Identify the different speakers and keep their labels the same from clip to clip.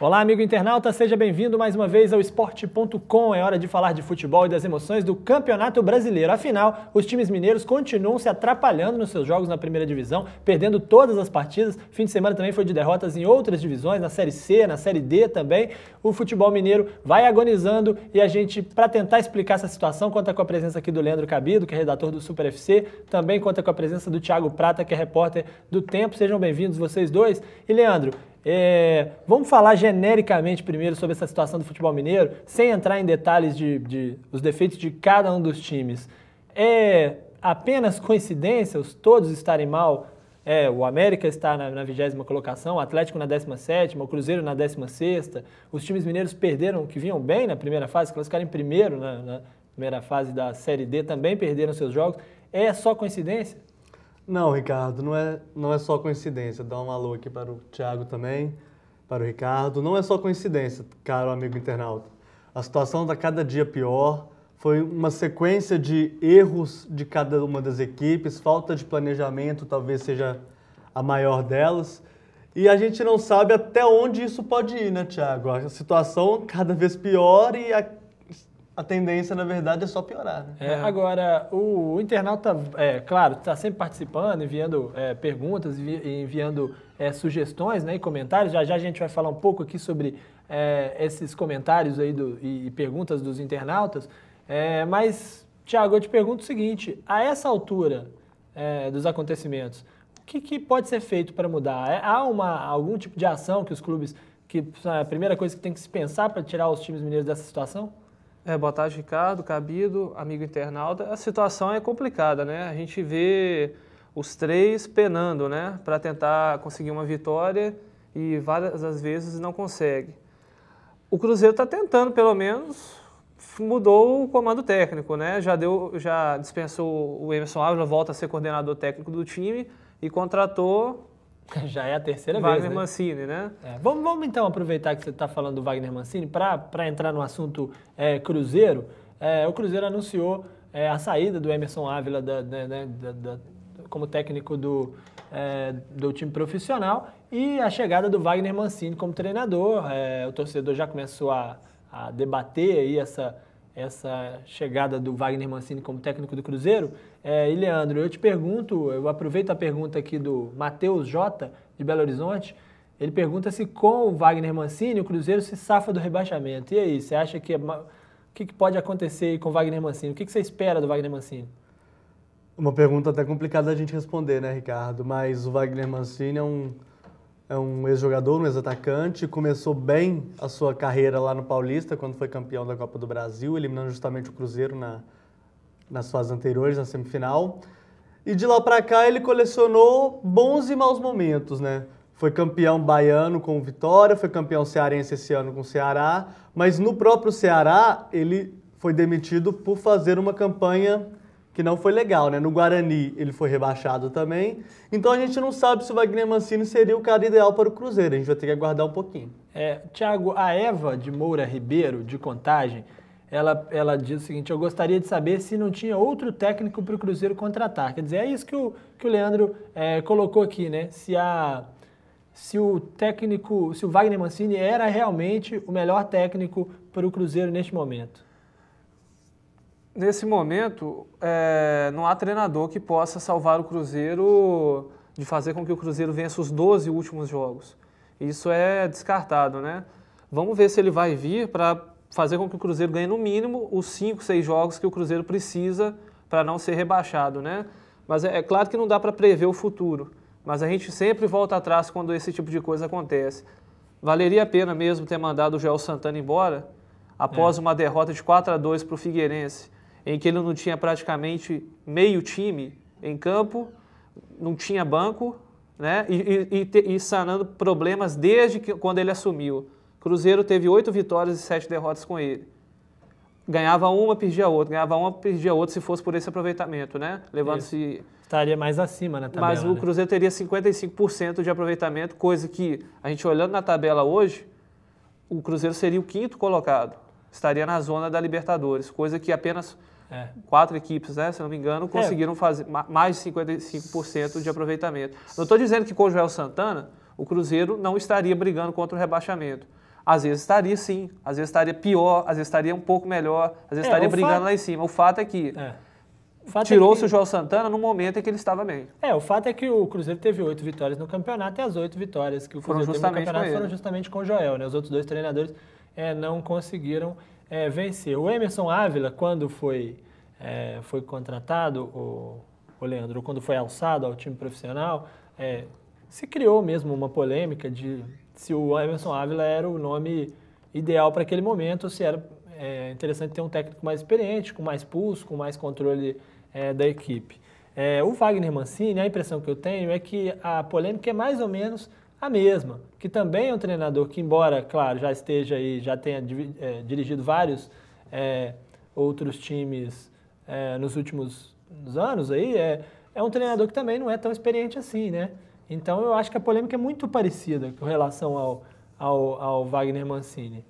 Speaker 1: Olá, amigo internauta, seja bem-vindo mais uma vez ao Esporte.com. É hora de falar de futebol e das emoções do Campeonato Brasileiro. Afinal, os times mineiros continuam se atrapalhando nos seus jogos na primeira divisão, perdendo todas as partidas. Fim de semana também foi de derrotas em outras divisões, na Série C, na Série D também. O futebol mineiro vai agonizando e a gente, para tentar explicar essa situação, conta com a presença aqui do Leandro Cabido, que é redator do Super FC, também conta com a presença do Thiago Prata, que é repórter do Tempo. Sejam bem-vindos vocês dois. E Leandro, vamos falar genericamente primeiro sobre essa situação do futebol mineiro, sem entrar em detalhes de os defeitos de cada um dos times. É apenas coincidência os todos estarem mal? O América está na 20ª colocação, o Atlético na 17ª, o Cruzeiro na 16ª. Os times mineiros perderam, que vinham bem na primeira fase, classificaram em primeiro na primeira fase da Série D, também perderam seus jogos. É só coincidência?
Speaker 2: Não, Ricardo, não é só coincidência. Dá um alô aqui para o Thiago também, para o Ricardo. Não é só coincidência, caro amigo internauta. A situação está cada dia pior. Foi uma sequência de erros de cada uma das equipes, falta de planejamento talvez seja a maior delas. E a gente não sabe até onde isso pode ir, né, Thiago? A situação cada vez pior e a tendência, na verdade, é só piorar, né?
Speaker 1: Agora, o internauta, claro, está sempre participando, enviando perguntas, enviando sugestões, né, e comentários. Já a gente vai falar um pouco aqui sobre esses comentários aí e perguntas dos internautas. Mas, Thiago, eu te pergunto o seguinte, a essa altura dos acontecimentos, o que pode ser feito para mudar? Há algum tipo de ação que os clubes, a primeira coisa que tem que se pensar para tirar os times mineiros dessa situação?
Speaker 3: Boa tarde, Ricardo, Cabido, amigo internauta. A situação é complicada, né? A gente vê os três penando, né, para tentar conseguir uma vitória e várias das vezes não consegue. O Cruzeiro está tentando, pelo menos, mudou o comando técnico, né? Já dispensou o Emerson Ávila, volta a ser coordenador técnico do time e contratou...
Speaker 1: Já é a terceira
Speaker 3: Wagner
Speaker 1: vez, né?
Speaker 3: Mancini, né?
Speaker 1: Vamos então aproveitar que você está falando do Wagner Mancini para entrar no assunto Cruzeiro. O Cruzeiro anunciou a saída do Emerson Ávila como técnico do time profissional e a chegada do Wagner Mancini como treinador. O torcedor já começou a debater aí essa chegada do Wagner Mancini como técnico do Cruzeiro. E Leandro, eu te pergunto, eu aproveito a pergunta aqui do Matheus Jota, de Belo Horizonte. Ele pergunta se com o Wagner Mancini o Cruzeiro se safa do rebaixamento. E aí, você acha que o que pode acontecer aí com o Wagner Mancini? O que você espera do Wagner Mancini?
Speaker 2: Uma pergunta até complicada a gente responder, né, Ricardo? Mas o Wagner Mancini é um ex-jogador, um ex-atacante, começou bem a sua carreira lá no Paulista, quando foi campeão da Copa do Brasil, eliminando justamente o Cruzeiro nas fases anteriores, na semifinal. E de lá para cá ele colecionou bons e maus momentos, né? Foi campeão baiano com o Vitória, foi campeão cearense esse ano com o Ceará, mas no próprio Ceará ele foi demitido por fazer uma campanha que não foi legal, né? No Guarani ele foi rebaixado também. Então a gente não sabe se o Wagner Mancini seria o cara ideal para o Cruzeiro. A gente vai ter que aguardar um pouquinho.
Speaker 1: Thiago, a Eva de Moura Ribeiro, de Contagem, ela diz o seguinte: eu gostaria de saber se não tinha outro técnico para o Cruzeiro contratar. Quer dizer, é isso que o Leandro colocou aqui, né? Se o Wagner Mancini era realmente o melhor técnico para o Cruzeiro neste momento.
Speaker 3: Nesse momento, não há treinador que possa salvar o Cruzeiro de fazer com que o Cruzeiro vença os 12 últimos jogos. Isso é descartado, né? Vamos ver se ele vai vir para fazer com que o Cruzeiro ganhe no mínimo os 5, 6 jogos que o Cruzeiro precisa para não ser rebaixado, né? Mas é claro que não dá para prever o futuro, mas a gente sempre volta atrás quando esse tipo de coisa acontece. Valeria a pena mesmo ter mandado o Joel Santana embora após uma derrota de 4-2 para o Figueirense, em que ele não tinha praticamente meio time em campo, não tinha banco, né? E sanando problemas desde quando ele assumiu. Cruzeiro teve 8 vitórias e 7 derrotas com ele. Ganhava uma, perdia outra, ganhava uma, perdia outra, se fosse por esse aproveitamento, né? Levando-se...
Speaker 1: Estaria mais acima na tabela.
Speaker 3: Mas o Cruzeiro teria 55% de aproveitamento, coisa que, a gente olhando na tabela hoje, o Cruzeiro seria o 5º colocado. Estaria na zona da Libertadores, coisa que apenas 4 equipes, né, se não me engano, conseguiram fazer mais de 55% de aproveitamento. Não estou dizendo que com o Joel Santana o Cruzeiro não estaria brigando contra o rebaixamento. Às vezes estaria sim, às vezes estaria pior, às vezes estaria um pouco melhor, às vezes estaria brigando lá em cima. O fato é que tirou-se o João Santana no momento em que ele estava bem.
Speaker 1: O fato é que o Cruzeiro teve 8 vitórias no campeonato e as 8 vitórias que o Cruzeiro teve no campeonato foram justamente com o Joel, né? Os outros 2 treinadores não conseguiram vencer. O Emerson Ávila, quando foi contratado, o Leandro, quando foi alçado ao time profissional, se criou mesmo uma polêmica de se o Emerson Ávila era o nome ideal para aquele momento, ou se era interessante ter um técnico mais experiente, com mais pulso, com mais controle da equipe. O Wagner Mancini, a impressão que eu tenho é que a polêmica é mais ou menos a mesma, que também é um treinador que, embora, claro, já esteja aí, já tenha dirigido vários outros times nos últimos anos aí, é um treinador que também não é tão experiente assim, né? Então eu acho que a polêmica é muito parecida com relação ao Wagner Mancini.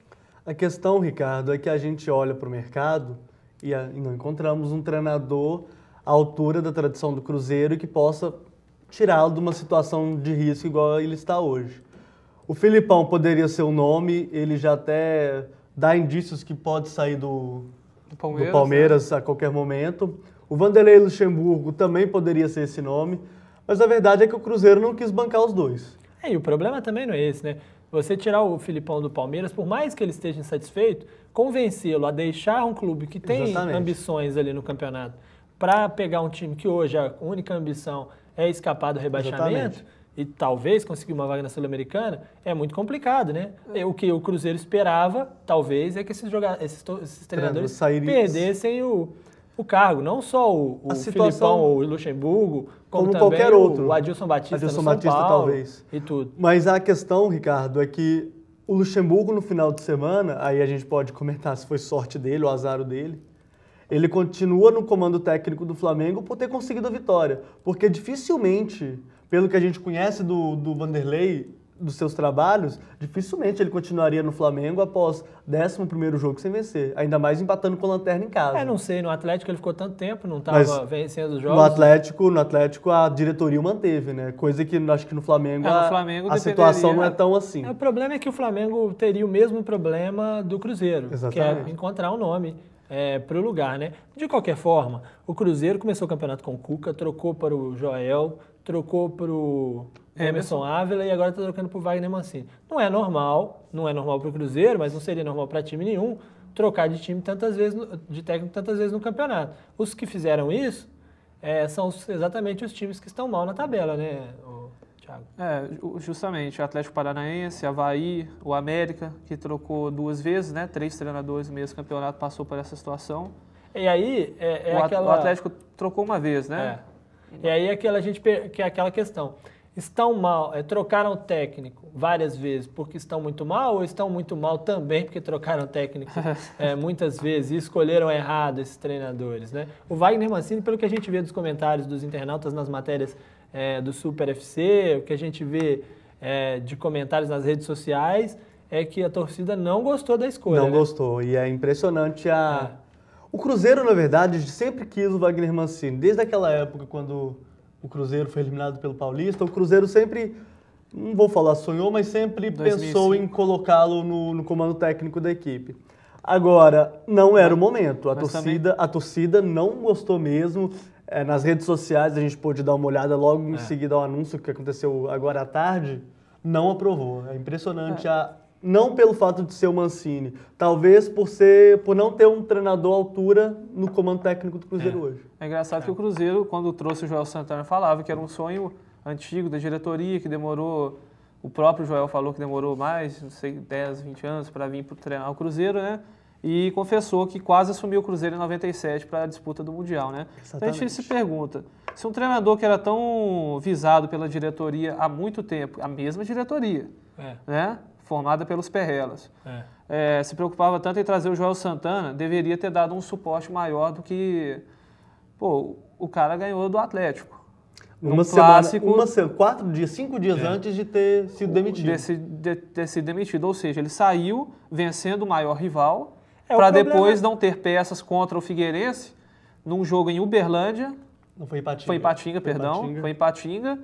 Speaker 2: A questão, Ricardo, é que a gente olha para o mercado e não encontramos um treinador à altura da tradição do Cruzeiro que possa tirá-lo de uma situação de risco igual ele está hoje. O Filipão poderia ser um nome, ele já até dá indícios que pode sair do Palmeiras a qualquer momento. O Vanderlei Luxemburgo também poderia ser esse nome, mas a verdade é que o Cruzeiro não quis bancar os dois.
Speaker 1: E o problema também não é esse, né? Você tirar o Filipão do Palmeiras, por mais que ele esteja insatisfeito, convencê-lo a deixar um clube que tem ambições ali no campeonato para pegar um time que hoje a única ambição é escapar do rebaixamento e talvez conseguir uma vaga na Sul-Americana, é muito complicado, né? O que o Cruzeiro esperava, talvez, é que esses treinadores perdessem o cargo, não só o Filipão ou o Luxemburgo, como também
Speaker 2: qualquer outro.
Speaker 1: O Adilson Batista
Speaker 2: no São Paulo,
Speaker 1: talvez. E tudo.
Speaker 2: Mas a questão, Ricardo, é que o Luxemburgo no final de semana, aí a gente pode comentar se foi sorte dele ou azar dele, ele continua no comando técnico do Flamengo por ter conseguido a vitória. Porque dificilmente, pelo que a gente conhece do Vanderlei, dos seus trabalhos, dificilmente ele continuaria no Flamengo após 11º jogo sem vencer. Ainda mais empatando com a Lanterna em casa.
Speaker 1: Não sei, no Atlético ele ficou tanto tempo, não estava vencendo os jogos.
Speaker 2: No Atlético a diretoria o manteve, né? Coisa que acho que no Flamengo, a situação não é tão assim.
Speaker 1: O problema é que o Flamengo teria o mesmo problema do Cruzeiro,
Speaker 2: Exatamente.
Speaker 1: que é encontrar um nome para o lugar, né? De qualquer forma, o Cruzeiro começou o campeonato com o Cuca, trocou para o Joel, trocou para o Emerson Ávila e agora está trocando para o Wagner Mancini. Não é normal para o Cruzeiro, mas não seria normal para time nenhum trocar de time de técnico tantas vezes no campeonato. Os que fizeram isso são exatamente os times que estão mal na tabela, né, Thiago?
Speaker 3: Justamente, o Atlético Paranaense, Avaí, o América, que trocou 2 vezes, né? 3 treinadores no mesmo campeonato passou por essa situação.
Speaker 1: E aí
Speaker 3: o Atlético trocou uma vez, né?
Speaker 1: E aí é aquela questão. Estão mal, trocaram técnico várias vezes porque estão muito mal ou estão muito mal também porque trocaram técnico muitas vezes e escolheram errado esses treinadores, né? O Wagner Mancini, pelo que a gente vê dos comentários dos internautas nas matérias do Super FC, o que a gente vê de comentários nas redes sociais, é que a torcida não gostou da escolha.
Speaker 2: Não gostou, e é impressionante O Cruzeiro, na verdade, sempre quis o Wagner Mancini. Desde aquela época, quando o Cruzeiro foi eliminado pelo Paulista, o Cruzeiro sempre, não vou falar sonhou, mas sempre 2005. Pensou em colocá-lo no comando técnico da equipe. Agora, não era o momento. A torcida não gostou mesmo. Nas redes sociais, a gente pôde dar uma olhada logo em seguida ao anúncio que aconteceu agora à tarde, não aprovou. É impressionante não pelo fato de ser o Mancini, talvez por não ter um treinador à altura no comando técnico do Cruzeiro hoje.
Speaker 3: É engraçado que o Cruzeiro, quando trouxe o Joel Santana, falava que era um sonho antigo da diretoria, que demorou, o próprio Joel falou que demorou mais, não sei, 10, 20 anos para vir treinar o Cruzeiro, né? E confessou que quase assumiu o Cruzeiro em 97 para a disputa do Mundial, né? Então a gente se pergunta, se um treinador que era tão visado pela diretoria há muito tempo, a mesma diretoria, né? Formada pelos Perrelas, se preocupava tanto em trazer o Joel Santana, deveria ter dado um suporte maior do que... Pô, o cara ganhou do Atlético.
Speaker 2: Clássico, 5 dias antes de ter sido demitido.
Speaker 3: De ter sido demitido, ou seja, ele saiu vencendo o maior rival, para depois não ter peças contra o Figueirense, num jogo em Uberlândia.
Speaker 2: Não foi em Ipatinga.
Speaker 3: Foi em Ipatinga, perdão. Foi em Ipatinga.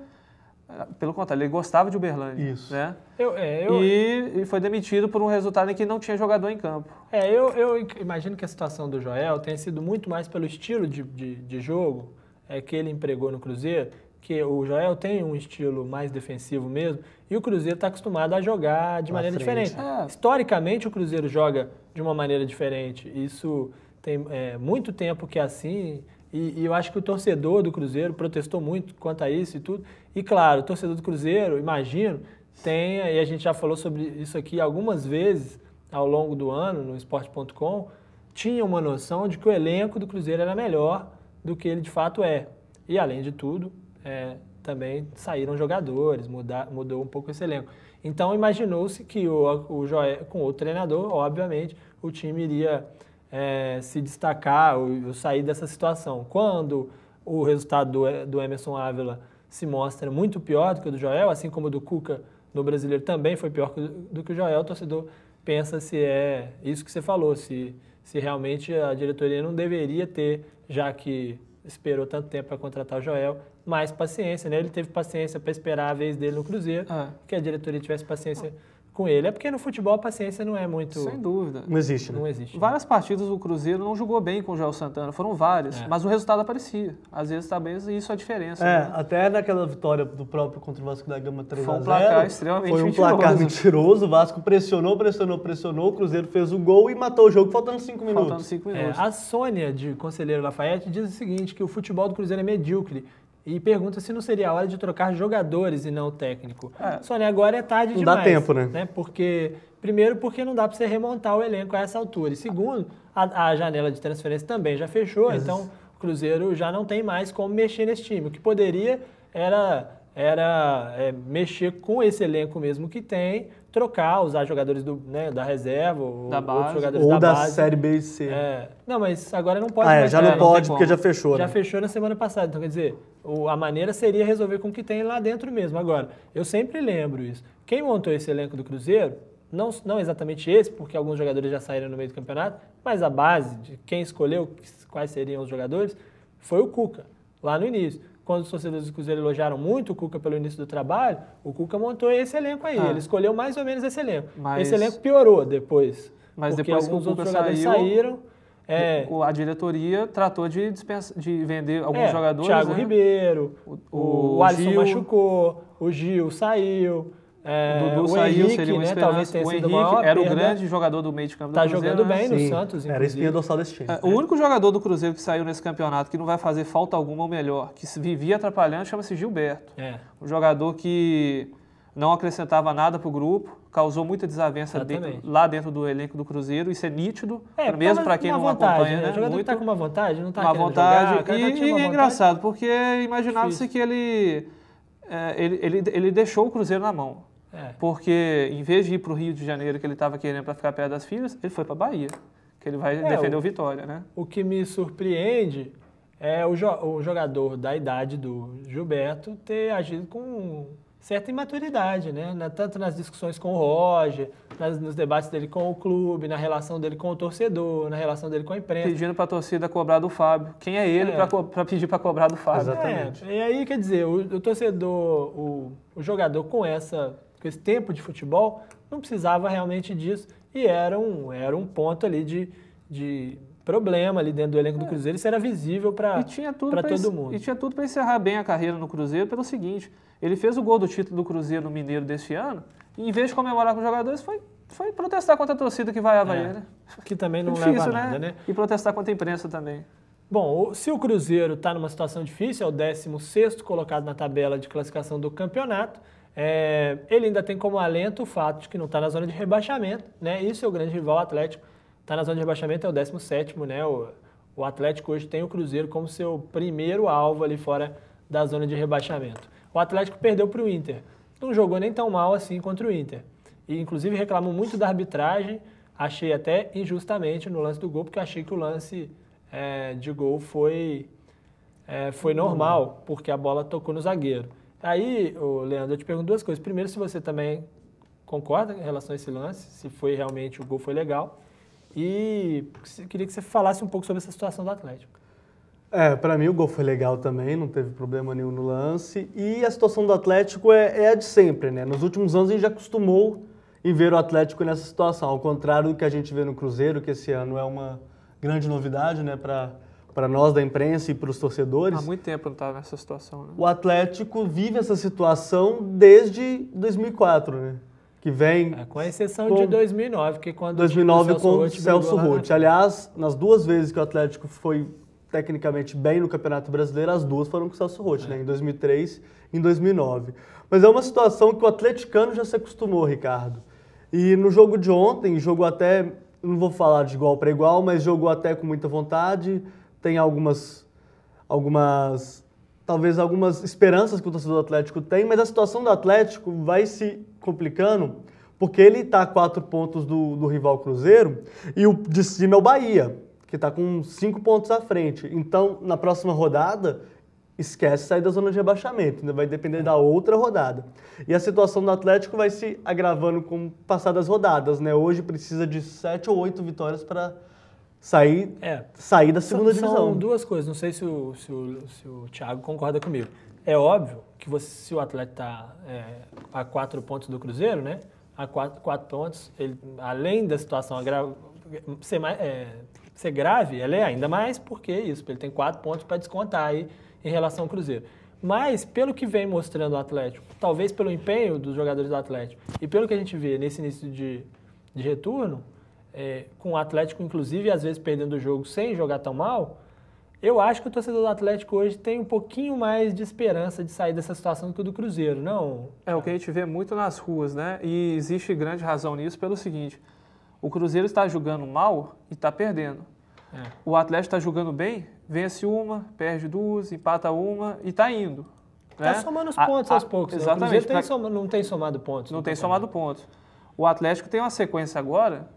Speaker 3: Pelo contrário, ele gostava de Uberlândia.
Speaker 2: Isso.
Speaker 3: Né? E foi demitido por um resultado em que não tinha jogador em campo.
Speaker 1: Eu imagino que a situação do Joel tenha sido muito mais pelo estilo de jogo que ele empregou no Cruzeiro, que o Joel tem um estilo mais defensivo mesmo, e o Cruzeiro está acostumado a jogar de maneira diferente. Historicamente, o Cruzeiro joga de uma maneira diferente. Isso tem muito tempo que é assim, e eu acho que o torcedor do Cruzeiro protestou muito quanto a isso e tudo. E claro, o torcedor do Cruzeiro, imagino, e a gente já falou sobre isso aqui algumas vezes ao longo do ano no Esporte.com, tinha uma noção de que o elenco do Cruzeiro era melhor do que ele de fato é. E além de tudo, também saíram jogadores, mudou um pouco esse elenco. Então imaginou-se que o Joel, com o treinador, obviamente, o time iria se destacar ou sair dessa situação. Quando o resultado do Emerson Ávila se mostra muito pior do que o do Joel, assim como o do Cuca no Brasileiro também foi pior do que o Joel, o torcedor pensa se é isso que você falou, se realmente a diretoria não deveria ter, já que esperou tanto tempo para contratar o Joel, mais paciência, né? Ele teve paciência para esperar a vez dele no Cruzeiro, que a diretoria tivesse paciência com ele. É porque no futebol a paciência não é muito...
Speaker 3: Sem dúvida.
Speaker 2: Não existe, né?
Speaker 3: Não existe. Várias partidas o Cruzeiro não jogou bem com o Joel Santana, foram várias, mas o resultado aparecia. Às vezes também isso é a diferença. Né?
Speaker 2: Até naquela vitória do próprio contra o Vasco da Gama 3-0.
Speaker 3: Foi um placar extremamente
Speaker 2: mentiroso.
Speaker 3: Foi um
Speaker 2: placar mentiroso, o Vasco pressionou, o Cruzeiro fez o gol e matou o jogo faltando 5 minutos.
Speaker 3: Faltando 5 minutos.
Speaker 1: A Sônia, de Conselheiro Lafayette, diz o seguinte, que o futebol do Cruzeiro é medíocre. E pergunta se não seria a hora de trocar jogadores e não o técnico. Sônia, agora é tarde demais.
Speaker 2: Não dá tempo, né?
Speaker 1: Primeiro, porque não dá para você remontar o elenco a essa altura. E segundo, a janela de transferência também já fechou, então o Cruzeiro já não tem mais como mexer nesse time. O que poderia era mexer com esse elenco mesmo que tem, trocar, usar jogadores da reserva, ou outros jogadores da base.
Speaker 2: Ou da Série B e C.
Speaker 1: Não, mas agora não pode mais.
Speaker 2: Já não pode, porque já fechou.
Speaker 1: Já fechou na semana passada. Então, quer dizer, a maneira seria resolver com o que tem lá dentro mesmo. Agora, eu sempre lembro isso. Quem montou esse elenco do Cruzeiro, não exatamente esse, porque alguns jogadores já saíram no meio do campeonato, mas a base de quem escolheu quais seriam os jogadores foi o Cuca, lá no início. Quando os torcedores do Cruzeiro elogiaram muito o Cuca pelo início do trabalho, o Cuca montou esse elenco aí. Ele escolheu mais ou menos esse elenco. Esse elenco piorou depois.
Speaker 3: Mas
Speaker 1: porque
Speaker 3: depois
Speaker 1: alguns
Speaker 3: que o Cuca
Speaker 1: outros jogadores saíram.
Speaker 3: A diretoria tratou de vender alguns jogadores.
Speaker 1: Thiago Ribeiro, o Alisson
Speaker 3: Gil,
Speaker 1: machucou, o Gil saiu.
Speaker 3: O Dudu saiu,
Speaker 1: Henrique,
Speaker 3: seria uma esperança.
Speaker 1: Talvez tenha
Speaker 3: o
Speaker 1: sido
Speaker 3: Henrique era
Speaker 1: perda.
Speaker 3: o grande jogador do meio de campo do Cruzeiro.
Speaker 1: Tá jogando bem no
Speaker 2: Sim,
Speaker 1: Santos,
Speaker 2: era a espinha dorsal desse time.
Speaker 3: O único jogador do Cruzeiro que saiu nesse campeonato que não vai fazer falta alguma, ou melhor, que vivia atrapalhando, chama-se Gilberto. Um jogador que não acrescentava nada para o grupo, causou muita desavença lá dentro do elenco do Cruzeiro, isso é nítido, mesmo para quem não acompanha.
Speaker 1: Né? O jogador está com uma vantagem, não está
Speaker 3: uma
Speaker 1: querendo
Speaker 3: vontade,
Speaker 1: jogar.
Speaker 3: E é engraçado, porque imaginava-se que ele deixou o Cruzeiro na mão. Porque em vez de ir para o Rio de Janeiro, que ele estava querendo para ficar perto das filhas, ele foi para a Bahia, que ele vai defender o Vitória, né?
Speaker 1: O que me surpreende é o jogador da idade do Gilberto ter agido com certa imaturidade, né? Tanto nas discussões com o Roger, nos debates dele com o clube, na relação dele com o torcedor, na relação dele com a imprensa.
Speaker 3: Pedindo para a torcida cobrar do Fábio. Quem é ele para pedir para cobrar do Fábio?
Speaker 2: Exatamente.
Speaker 1: E aí, quer dizer, o torcedor, o jogador com esse tempo de futebol, não precisava realmente disso. E era um ponto ali de problema ali dentro do elenco do Cruzeiro. Isso era visível para todo mundo.
Speaker 3: E tinha tudo para encerrar bem a carreira no Cruzeiro pelo seguinte, ele fez o gol do título do Cruzeiro no Mineiro desse ano, e em vez de comemorar com os jogadores, foi protestar contra a torcida que vaiava ele. Né?
Speaker 1: Que também não leva a nada, né?
Speaker 3: E protestar contra a imprensa também.
Speaker 1: Bom, se o Cruzeiro está numa situação difícil, é o 16º colocado na tabela de classificação do campeonato, ele ainda tem como alento o fato de que não está na zona de rebaixamento, né? E seu grande rival, o Atlético, está na zona de rebaixamento, é o 17º, né? O Atlético hoje tem o Cruzeiro como seu primeiro alvo ali fora da zona de rebaixamento. O Atlético perdeu para o Inter, não jogou nem tão mal assim contra o Inter. E inclusive reclamou muito da arbitragem, achei até injustamente no lance do gol, porque achei que o lance de gol foi normal, porque a bola tocou no zagueiro. Aí, Leandro, eu te pergunto duas coisas. Primeiro, se você também concorda em relação a esse lance, se foi realmente o gol foi legal. E queria que você falasse um pouco sobre essa situação do Atlético.
Speaker 2: Pra mim o gol foi legal também, não teve problema nenhum no lance. E a situação do Atlético é a de sempre, né? Nos últimos anos a gente já acostumou em ver o Atlético nessa situação, ao contrário do que a gente vê no Cruzeiro, que esse ano é uma grande novidade, né, para nós da imprensa e para os torcedores.
Speaker 3: Há muito tempo não estava nessa situação, né?
Speaker 2: O Atlético vive essa situação desde 2004, né? Que vem...
Speaker 1: com exceção de 2009, que quando
Speaker 2: 2009 com o
Speaker 1: Celso
Speaker 2: Celso
Speaker 1: brigou lá
Speaker 2: Roth. Aliás, nas duas vezes que o Atlético foi tecnicamente bem no Campeonato Brasileiro, as duas foram com o Celso Roth, né? Em 2003 e em 2009. Mas é uma situação que o atleticano já se acostumou, Ricardo. E no jogo de ontem, jogou até, não vou falar de igual para igual, mas jogou até com muita vontade, tem talvez algumas esperanças que o torcedor do Atlético tem, mas a situação do Atlético vai se complicando porque ele está a 4 pontos do rival Cruzeiro e o de cima é o Bahia, que está com 5 pontos à frente. Então, na próxima rodada, esquece sair da zona de rebaixamento, ainda vai depender da outra rodada. E a situação do Atlético vai se agravando com o passar das rodadas, né? Hoje precisa de 7 ou 8 vitórias para sair da segunda divisão.
Speaker 1: São duas coisas, não sei se o Thiago concorda comigo. É óbvio que se o Atlético está a 4 pontos do Cruzeiro, né? A 4 pontos, ele, além da situação ser grave, ela é ainda mais porque isso, ele tem 4 pontos para descontar aí em relação ao Cruzeiro. Mas, pelo que vem mostrando o Atlético, talvez pelo empenho dos jogadores do Atlético e pelo que a gente vê nesse início de retorno, com o Atlético, inclusive, às vezes perdendo o jogo sem jogar tão mal, eu acho que o torcedor do Atlético hoje tem um pouquinho mais de esperança de sair dessa situação do que o do Cruzeiro, não?
Speaker 3: É o que a gente vê muito nas ruas, né? E existe grande razão nisso pelo seguinte, o Cruzeiro está jogando mal e está perdendo. O Atlético está jogando bem, vence uma, perde duas, empata uma e está indo.
Speaker 1: Está somando os pontos aos poucos.
Speaker 3: Exatamente.
Speaker 1: O Cruzeiro não tem somado pontos.
Speaker 3: Não tem somado pontos. O Atlético tem uma sequência agora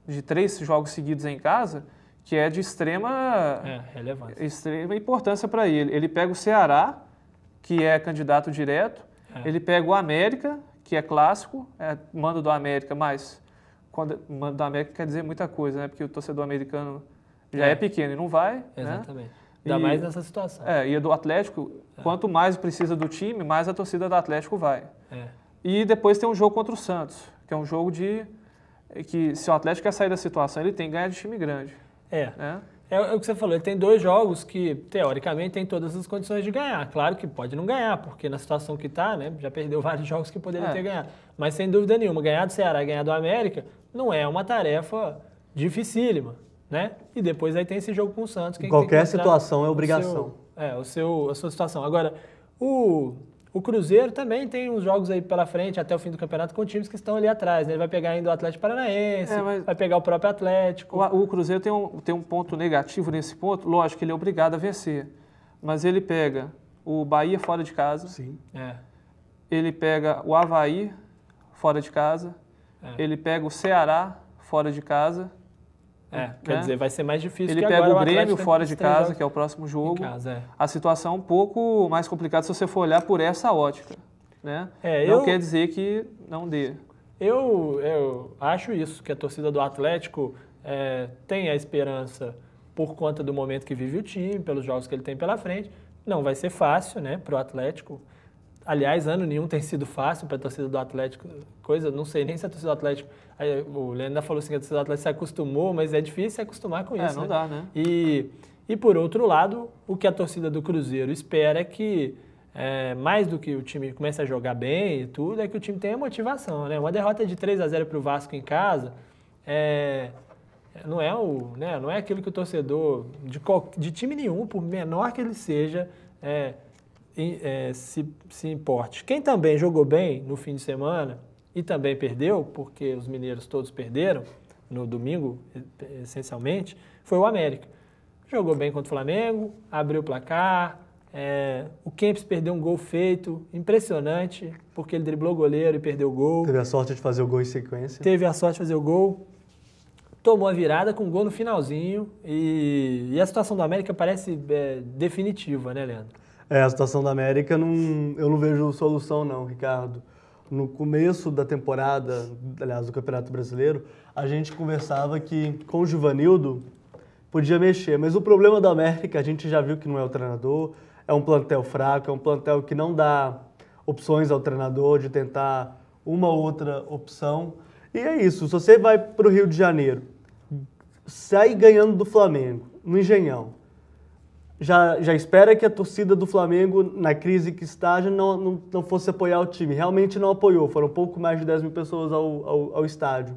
Speaker 3: de 3 jogos seguidos em casa que é de extrema importância para ele. Ele pega o Ceará, que é candidato direto, ele pega o América, que é clássico, mando do América, mas mando do América quer dizer muita coisa, né? Porque o torcedor americano já é pequeno e não vai.
Speaker 1: Exatamente.
Speaker 3: Né?
Speaker 1: Ainda mais nessa situação.
Speaker 3: E do Atlético, quanto mais precisa do time, mais a torcida do Atlético vai. E depois tem um jogo contra o Santos, que é um jogo que se o Atlético quer sair da situação, ele tem que ganhar de time grande.
Speaker 1: É o que você falou, ele tem 2 jogos que, teoricamente, tem todas as condições de ganhar. Claro que pode não ganhar, porque na situação que está, né, já perdeu vários jogos que poderia ter ganhado. Mas, sem dúvida nenhuma, ganhar do Ceará e ganhar do América não é uma tarefa dificílima, né? E depois aí tem esse jogo com o Santos.
Speaker 2: Qualquer situação é obrigação.
Speaker 1: A sua situação. Agora, o Cruzeiro também tem uns jogos aí pela frente, até o fim do campeonato, com times que estão ali atrás, né? Ele vai pegar ainda o Atlético Paranaense, vai pegar o próprio Atlético.
Speaker 3: O Cruzeiro tem um ponto negativo nesse ponto, lógico que ele é obrigado a vencer, mas ele pega o Bahia fora de casa, ele pega o Avaí fora de casa, ele pega o Ceará fora de casa,
Speaker 1: quer dizer, vai ser mais difícil.
Speaker 3: Ele pega o Grêmio fora de casa, que é o próximo jogo. A situação é um pouco mais complicada se você for olhar por essa ótica. Né? Não quer dizer que não dê.
Speaker 1: Eu acho isso, que a torcida do Atlético tem a esperança por conta do momento que vive o time, pelos jogos que ele tem pela frente. Não vai ser fácil, né, para o Atlético. Aliás, ano nenhum tem sido fácil para a torcida do Atlético. Não sei nem se a torcida do Atlético... O Leandro falou assim que a torcida do Atlético se acostumou, mas é difícil se acostumar com isso.
Speaker 3: Não dá, né?
Speaker 1: E por outro lado, o que a torcida do Cruzeiro espera é que, mais do que o time comece a jogar bem e tudo, é que o time tenha motivação, né? Uma derrota de 3-0 para o Vasco em casa não é aquilo que o torcedor de time nenhum, por menor que ele seja, se importe. Quem também jogou bem no fim de semana e também perdeu, porque os mineiros todos perderam no domingo, essencialmente, foi o América. Jogou bem contra o Flamengo, abriu o placar, o Kempis perdeu um gol feito, impressionante, porque ele driblou o goleiro e perdeu o gol.
Speaker 2: Teve a sorte de fazer o gol em sequência.
Speaker 1: Teve a sorte de fazer o gol, tomou a virada com um gol no finalzinho e a situação do América parece definitiva, né, Leandro?
Speaker 2: A situação da América, eu não vejo solução não, Ricardo. No começo da temporada, aliás, do Campeonato Brasileiro, a gente conversava que com o Givanildo, podia mexer. Mas o problema do América, a gente já viu que não é o treinador, é um plantel fraco, é um plantel que não dá opções ao treinador de tentar uma ou outra opção. E é isso, se você vai para o Rio de Janeiro, sai ganhando do Flamengo, no Engenhão, já espera que a torcida do Flamengo, na crise que está, já não fosse apoiar o time. Realmente não apoiou, foram pouco mais de 10 mil pessoas ao estádio.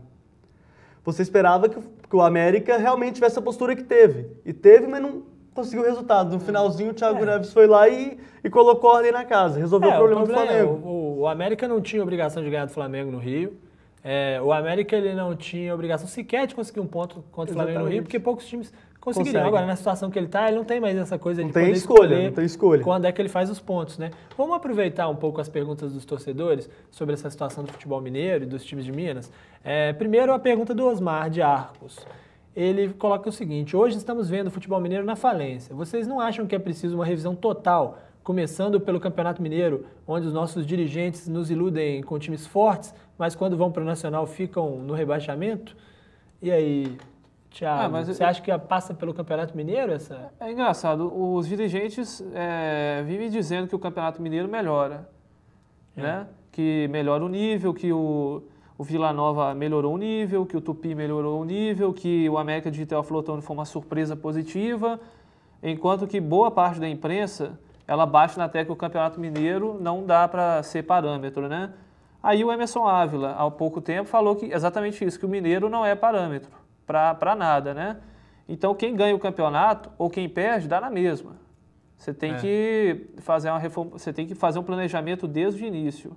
Speaker 2: Você esperava que o América realmente tivesse a postura que teve. E teve, mas não conseguiu o resultado. No finalzinho, o Thiago Neves foi lá e colocou ordem na casa, resolveu o problema do Flamengo.
Speaker 1: O América não tinha obrigação de ganhar do Flamengo no Rio. O América ele não tinha obrigação sequer de conseguir um ponto contra o Flamengo no Rio, porque poucos times conseguiriam. Agora, na situação que ele está, ele não tem mais essa coisa de poder escolher
Speaker 2: não tem escolha.
Speaker 1: Quando é que ele faz os pontos, né? Vamos aproveitar um pouco as perguntas dos torcedores sobre essa situação do futebol mineiro e dos times de Minas. Primeiro, a pergunta do Osmar, de Arcos. Ele coloca o seguinte: hoje estamos vendo o futebol mineiro na falência. Vocês não acham que é preciso uma revisão total, começando pelo Campeonato Mineiro, onde os nossos dirigentes nos iludem com times fortes, mas quando vão para o Nacional ficam no rebaixamento? E aí, Thiago, você acha que passa pelo Campeonato Mineiro essa?
Speaker 3: É engraçado, os dirigentes vivem dizendo que o Campeonato Mineiro melhora, né? Que melhora o nível, que o Vila Nova melhorou o nível, que o Tupi melhorou o nível, que o América de Teófilo foi uma surpresa positiva, enquanto que boa parte da imprensa ela bate na tecla que o Campeonato Mineiro não dá para ser parâmetro, né? Aí o Emerson Ávila, há pouco tempo, falou que exatamente isso, que o Mineiro não é parâmetro para nada, né? Então quem ganha o campeonato ou quem perde dá na mesma. Você tem que fazer uma reforma, você tem que fazer um planejamento desde o início.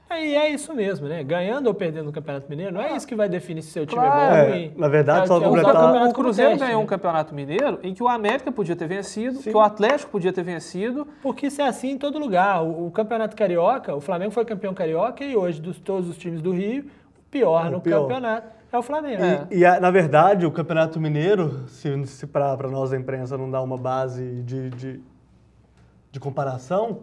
Speaker 1: E é isso mesmo, né? Ganhando ou perdendo no Campeonato Mineiro, não é isso que vai definir se seu time é bom ou ruim.
Speaker 2: Na verdade, só completar.
Speaker 3: O Cruzeiro ganhou um Campeonato Mineiro em que o América podia ter vencido, que o Atlético podia ter vencido.
Speaker 1: Porque isso é assim em todo lugar. O Campeonato Carioca, o Flamengo foi campeão carioca e hoje, de todos os times do Rio, o pior no campeonato é o Flamengo.
Speaker 2: Na verdade, o Campeonato Mineiro, se para nós a imprensa não dá uma base de comparação,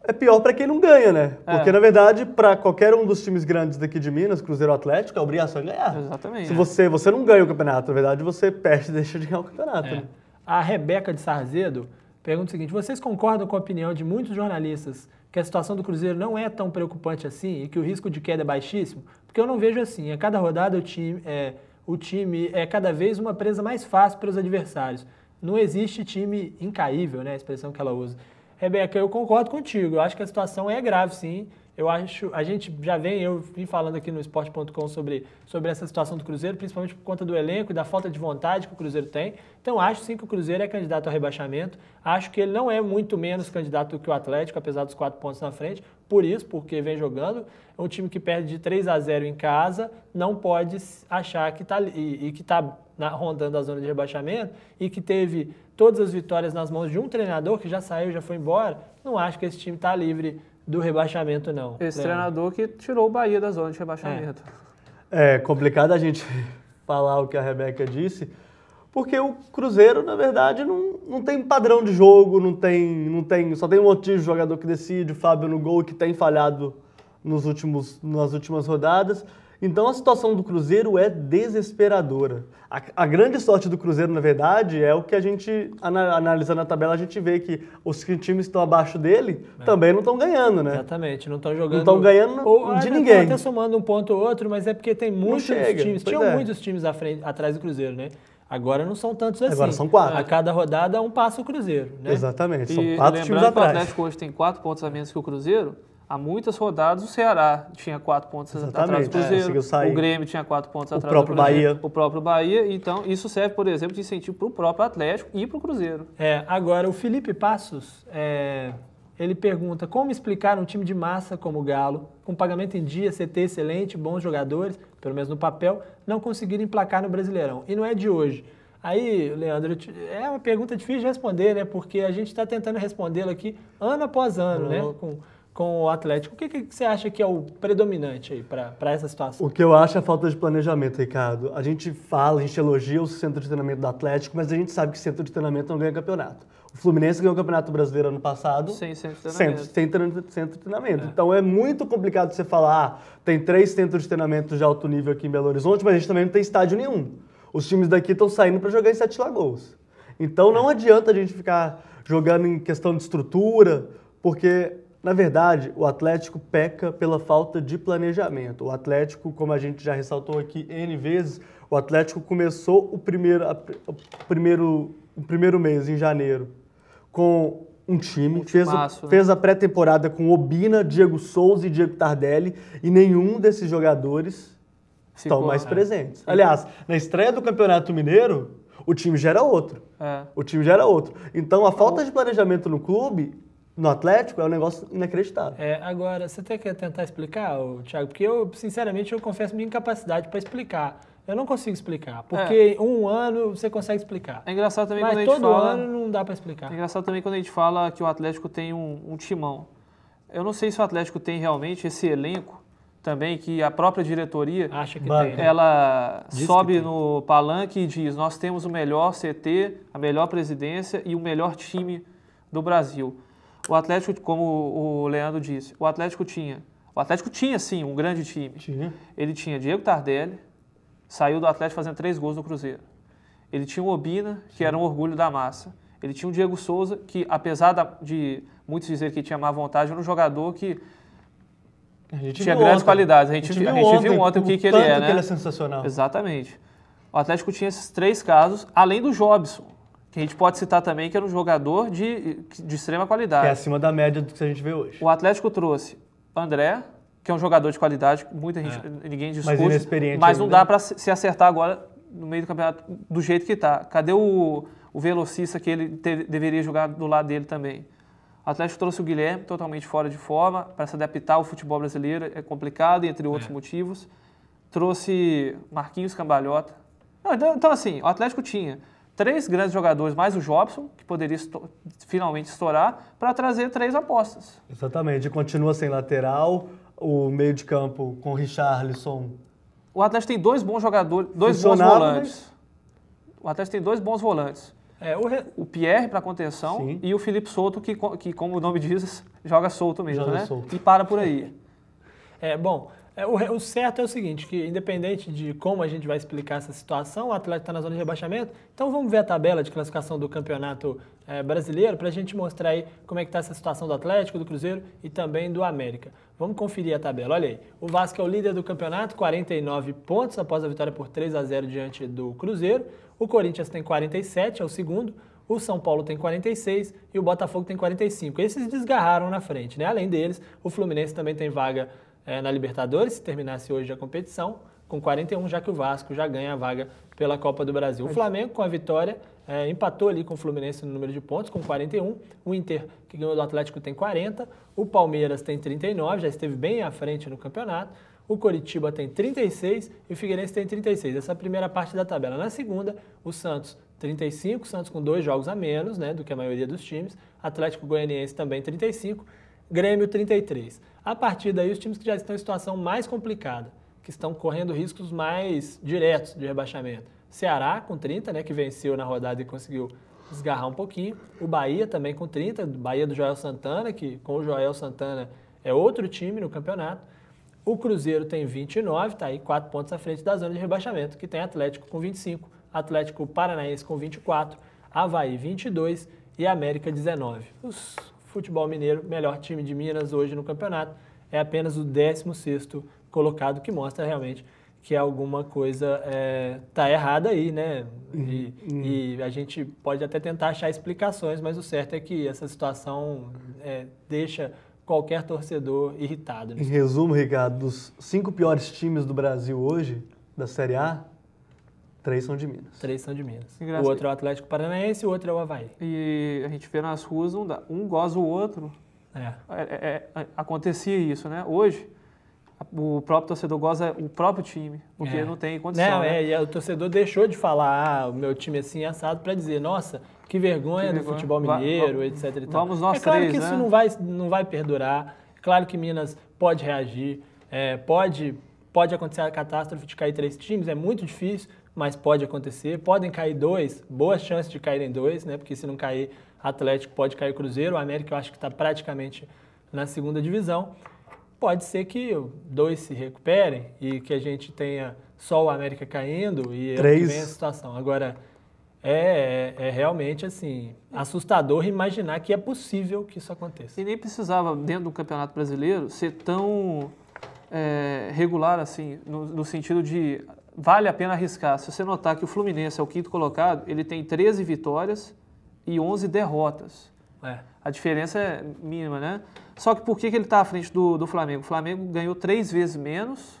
Speaker 2: é pior para quem não ganha, né? Porque, na verdade, para qualquer um dos times grandes daqui de Minas, Cruzeiro ou Atlético, a obrigação é ganhar.
Speaker 3: Exatamente.
Speaker 2: Se você não ganha o campeonato, na verdade, você perde e deixa de ganhar o campeonato. Né?
Speaker 1: A Rebeca de Sarzedo pergunta o seguinte: vocês concordam com a opinião de muitos jornalistas que a situação do Cruzeiro não é tão preocupante assim e que o risco de queda é baixíssimo? Porque eu não vejo assim. A cada rodada o time é cada vez uma presa mais fácil para os adversários. Não existe time incaível, né? A expressão que ela usa. Rebeca, eu concordo contigo. Eu acho que a situação é grave, sim. Eu vim falando aqui no esporte.com sobre essa situação do Cruzeiro, principalmente por conta do elenco e da falta de vontade que o Cruzeiro tem. Então, acho sim que o Cruzeiro é candidato ao rebaixamento. Acho que ele não é muito menos candidato do que o Atlético, apesar dos 4 pontos na frente. Porque vem jogando. É um time que perde de 3-0 em casa, não pode achar que está rondando a zona de rebaixamento e que teve todas as vitórias nas mãos de um treinador que já saiu, já foi embora. Não acho que esse time está livre do rebaixamento, não.
Speaker 3: Esse treinador que tirou o Bahia da zona de rebaixamento.
Speaker 2: É complicado a gente falar o que a Rebeca disse, porque o Cruzeiro, na verdade, não tem padrão de jogo, só tem um monte de jogador que decide, o Fábio no gol, que tem falhado nas últimas rodadas. Então a situação do Cruzeiro é desesperadora. A grande sorte do Cruzeiro, na verdade, é o que a gente, analisando a tabela, a gente vê que os times que estão abaixo dele também não estão ganhando, né?
Speaker 1: Exatamente, não estão jogando.
Speaker 2: Não estão ganhando de ninguém.
Speaker 1: Estão até somando um ponto ou outro, mas é porque tem muitos times. Tinham muitos times atrás do Cruzeiro, né? Agora não são tantos assim.
Speaker 2: Agora são 4.
Speaker 1: A cada rodada um passa o Cruzeiro, né?
Speaker 2: Exatamente, são 4 times atrás.
Speaker 3: O Atlético hoje tem 4 pontos a menos que o Cruzeiro. Há muitas rodadas o Ceará tinha 4 pontos atrás do Cruzeiro, o Grêmio tinha 4 pontos atrás do Cruzeiro, o próprio Bahia. Então isso serve, por exemplo, de incentivo para o próprio Atlético e para o Cruzeiro.
Speaker 1: Agora o Felipe Passos, ele pergunta: como explicar um time de massa como o Galo, com pagamento em dia, CT excelente, bons jogadores, pelo menos no papel, não conseguirem emplacar no Brasileirão? E não é de hoje. Aí, Leandro, é uma pergunta difícil de responder, né? Porque a gente está tentando respondê-la aqui ano após ano, né? Com o Atlético. O que você acha que é o predominante aí para essa situação?
Speaker 2: O que eu acho é a falta de planejamento, Ricardo. A gente elogia o centro de treinamento do Atlético, mas a gente sabe que centro de treinamento não ganha campeonato. O Fluminense ganhou o Campeonato Brasileiro ano passado
Speaker 3: sem centro de treinamento.
Speaker 2: Sem centro de treinamento. Então é muito complicado você falar, tem 3 centros de treinamento de alto nível aqui em Belo Horizonte, mas a gente também não tem estádio nenhum. Os times daqui estão saindo para jogar em Sete Lagoas. Então não adianta a gente ficar jogando em questão de estrutura, porque, na verdade, o Atlético peca pela falta de planejamento. O Atlético, como a gente já ressaltou aqui N vezes, o Atlético começou o primeiro mês, em janeiro, com um time, fez a pré-temporada com Obina, Diego Souza e Diego Tardelli, e nenhum desses jogadores estão mais presentes. Aliás, na estreia do Campeonato Mineiro, o time já era outro. O time já era outro. Então, a falta de planejamento no clube, no Atlético, é um negócio inacreditável.
Speaker 1: Agora, você tem que tentar explicar, Thiago? Porque eu, sinceramente, eu confesso minha incapacidade para explicar. Eu não consigo explicar, porque um ano você consegue explicar.
Speaker 3: É engraçado também
Speaker 1: mas
Speaker 3: quando a gente
Speaker 1: todo
Speaker 3: fala...
Speaker 1: ano não dá para explicar.
Speaker 3: É engraçado também quando a gente fala que o Atlético tem um timão. Eu não sei se o Atlético tem realmente esse elenco também, que a própria diretoria,
Speaker 1: acha que tem, né?
Speaker 3: Ela sobe no palanque e diz, nós temos o melhor CT, a melhor presidência e o melhor time do Brasil. O Atlético, como o Leandro disse, o Atlético tinha sim um grande time. Ele tinha Diego Tardelli, saiu do Atlético fazendo 3 gols no Cruzeiro. Ele tinha o Obina, que era um orgulho da massa. Ele tinha o Diego Souza, que apesar de muitos dizerem que tinha má vontade, era um jogador que tinha grandes qualidades. A gente viu ontem o que ele é, né?
Speaker 2: Que ele é sensacional.
Speaker 3: Exatamente. O Atlético tinha esses 3 casos, além do Jobson, que a gente pode citar também, que era um jogador de extrema qualidade.
Speaker 2: Que é acima da média do que a gente vê hoje.
Speaker 3: O Atlético trouxe André, que é um jogador de qualidade, ninguém discute,
Speaker 2: mas inexperiente
Speaker 3: mas não dá para se acertar agora no meio do campeonato do jeito que está. Cadê o velocista que ele deveria jogar do lado dele também? O Atlético trouxe o Guilherme, totalmente fora de forma, para se adaptar ao futebol brasileiro, é complicado, entre outros motivos. Trouxe Marquinhos Cambalhota. Então, assim, o Atlético tinha 3 grandes jogadores, mais o Jobson, que poderia finalmente estourar, para trazer 3 apostas.
Speaker 2: Exatamente, e continua sem lateral, o meio de campo com o Richarlison.
Speaker 3: O Atlético tem 2 bons jogadores, 2 bons volantes. O Atlético tem 2 bons volantes. O Pierre para contenção. Sim. E o Felipe Souto, que, como o nome diz, joga solto mesmo, né? Solto. E para por aí.
Speaker 1: O certo é o seguinte, que independente de como a gente vai explicar essa situação, o Atlético está na zona de rebaixamento, então vamos ver a tabela de classificação do Campeonato Brasileiro para a gente mostrar aí como é que está essa situação do Atlético, do Cruzeiro e também do América. Vamos conferir a tabela, olha aí. O Vasco é o líder do campeonato, 49 pontos após a vitória por 3-0 diante do Cruzeiro. O Corinthians tem 47, é o segundo. O São Paulo tem 46 e o Botafogo tem 45. Esses desgarraram na frente, né? Além deles, o Fluminense também tem vaga na Libertadores, se terminasse hoje a competição, com 41, já que o Vasco já ganha a vaga pela Copa do Brasil. O Flamengo, com a vitória, empatou ali com o Fluminense no número de pontos, com 41. O Inter, que ganhou do Atlético, tem 40. O Palmeiras tem 39, já esteve bem à frente no campeonato. O Coritiba tem 36 e o Figueirense tem 36. Essa é a primeira parte da tabela. Na segunda, o Santos 35, Santos com 2 jogos a menos, né, do que a maioria dos times. Atlético Goianiense também 35, Grêmio 33. A partir daí, os times que já estão em situação mais complicada, que estão correndo riscos mais diretos de rebaixamento. Ceará com 30, né, que venceu na rodada e conseguiu desgarrar um pouquinho. O Bahia também com 30, Bahia do Joel Santana, que com o Joel Santana é outro time no campeonato. O Cruzeiro tem 29, está aí 4 pontos à frente da zona de rebaixamento, que tem Atlético com 25, Atlético Paranaense com 24, Avaí 22 e América 19. O futebol mineiro, melhor time de Minas hoje no campeonato, é apenas o 16º colocado, que mostra realmente que alguma coisa está errada aí, né? E a gente pode até tentar achar explicações, mas o certo é que essa situação deixa qualquer torcedor irritado.
Speaker 2: Em resumo, Ricardo, dos 5 piores times do Brasil hoje, da Série A, 3 são de Minas.
Speaker 1: 3 são de Minas. O outro é o Atlético Paranaense e o outro é o Avaí.
Speaker 3: E a gente vê nas ruas, um goza o outro. Acontecia isso, né? Hoje, o próprio torcedor goza o próprio time, porque não tem condição. Né?
Speaker 1: E o torcedor deixou de falar, o meu time assim é assado, para dizer, nossa, que vergonha do futebol mineiro, etc. E tal.
Speaker 3: Vamos nós
Speaker 1: claro
Speaker 3: três,
Speaker 1: que
Speaker 3: né?
Speaker 1: isso não vai perdurar. É claro que Minas pode reagir, pode acontecer a catástrofe de cair 3 times, é muito difícil, mas pode acontecer. Podem cair 2, boas chances de caírem 2, né? Porque se não cair Atlético, pode cair Cruzeiro. O América eu acho que está praticamente na segunda divisão. pode ser que 2 se recuperem e que a gente tenha só o América caindo e ano que vem a situação. Agora, é realmente assim, assustador imaginar que é possível que isso aconteça.
Speaker 3: E nem precisava, dentro do Campeonato Brasileiro, ser tão regular assim, no sentido de vale a pena arriscar. Se você notar que o Fluminense é o 5º colocado, ele tem 13 vitórias e 11 derrotas. A diferença é mínima, né? Só que por que ele está à frente do Flamengo? O Flamengo ganhou 3 vezes menos,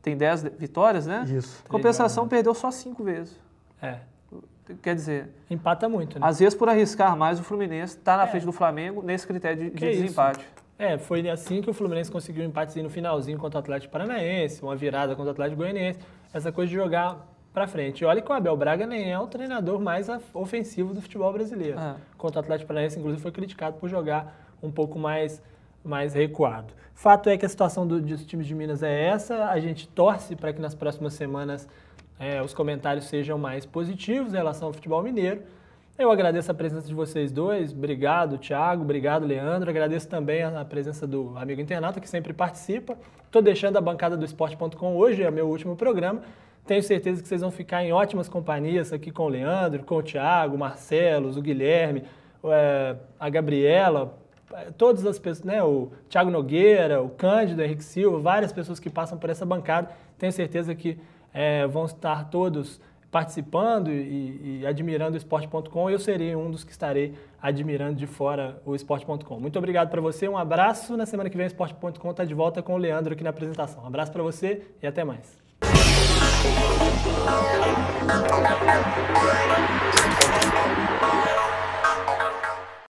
Speaker 3: tem 10 vitórias, né?
Speaker 2: Isso.
Speaker 3: Compensação, perdeu só 5 vezes. Quer dizer...
Speaker 1: Empata muito, né?
Speaker 3: Às vezes, por arriscar mais, o Fluminense está na frente do Flamengo nesse critério de desempate.
Speaker 1: Foi assim que o Fluminense conseguiu um empatezinho no finalzinho contra o Atlético Paranaense, uma virada contra o Atlético Goianiense, essa coisa de jogar para frente. E olha que o Abel Braga nem é o treinador mais ofensivo do futebol brasileiro. Contra o Atlético Paranaense, inclusive, foi criticado por jogar um pouco mais recuado. Fato é que a situação dos times de Minas é essa, a gente torce para que nas próximas semanas os comentários sejam mais positivos em relação ao futebol mineiro. Eu agradeço a presença de vocês dois, obrigado Thiago, obrigado Leandro, agradeço também a presença do amigo internauta que sempre participa. Estou deixando a bancada do Esporte.com hoje, é meu último programa. Tenho certeza que vocês vão ficar em ótimas companhias aqui com o Leandro, com o Thiago, o Marcelo, o Guilherme, a Gabriela, todas as pessoas, né? O Thiago Nogueira, o Cândido, o Henrique Silva, várias pessoas que passam por essa bancada. Tenho certeza que vão estar todos participando e admirando o Esporte.com. Eu serei um dos que estarei admirando de fora o Esporte.com. Muito obrigado para você, um abraço. Na semana que vem o Esporte.com está de volta com o Leandro aqui na apresentação. Um abraço para você e até mais.